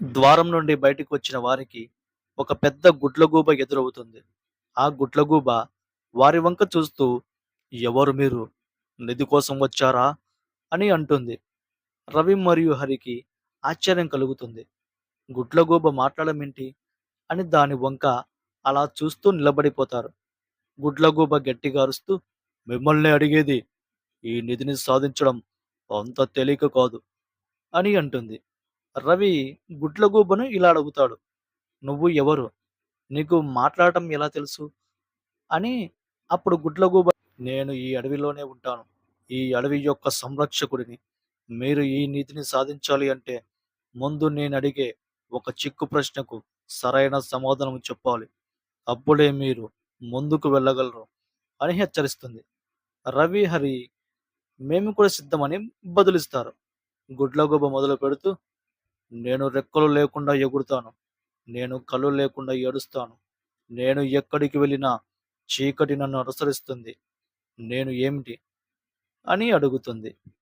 ద్వారం నుండి బయటికి వచ్చిన వారికి ఒక పెద్ద గుడ్లగూబ ఎదురవుతుంది. ఆ గుడ్లగూబ వారి వంక చూస్తూ, "ఎవరు మీరు? నిధి కోసం వచ్చారా?" అని అంటుంది. రవి మరియు హరికి ఆశ్చర్యం కలుగుతుంది. గుడ్లగూబ మాట్లాడమేంటి అని దాని వంక అలా చూస్తూ నిలబడిపోతారు. గుడ్లగూబ గట్టిగా అరుస్తూ, "మిమ్మల్నే అడిగేది. ఈ నిధిని సాధించడం అంత తేలిక కాదు" అని అంటుంది. రవి గుడ్లగూబను ఇలా అడుగుతాడు, "నువ్వు ఎవరు? నీకు మాట్లాడటం ఎలా తెలుసు?" అని. అప్పుడు గుడ్లగూబ, "నేను ఈ అడవిలోనే ఉంటాను. ఈ అడవి యొక్క సంరక్షకుడిని. మీరు ఈ నీతిని సాధించాలి అంటే ముందు నేను అడిగే ఒక చిక్కు ప్రశ్నకు సరైన సమాధానం చెప్పాలి. అప్పుడే మీరు ముందుకు వెళ్ళగలరు" అని హెచ్చరిస్తుంది. రవి, హరి మేము కూడా సిద్ధమని బదులిస్తారు. గుడ్లగూబ మొదలు పెడుతూ, "నేను రెక్కలు లేకుండా ఎగురుతాను. నేను కళ్ళు లేకుండా ఏడుస్తాను. నేను ఎక్కడికి వెళ్ళినా చీకటి నన్ను అనుసరిస్తుంది. నేను ఏమిటి?" అని అడుగుతుంది.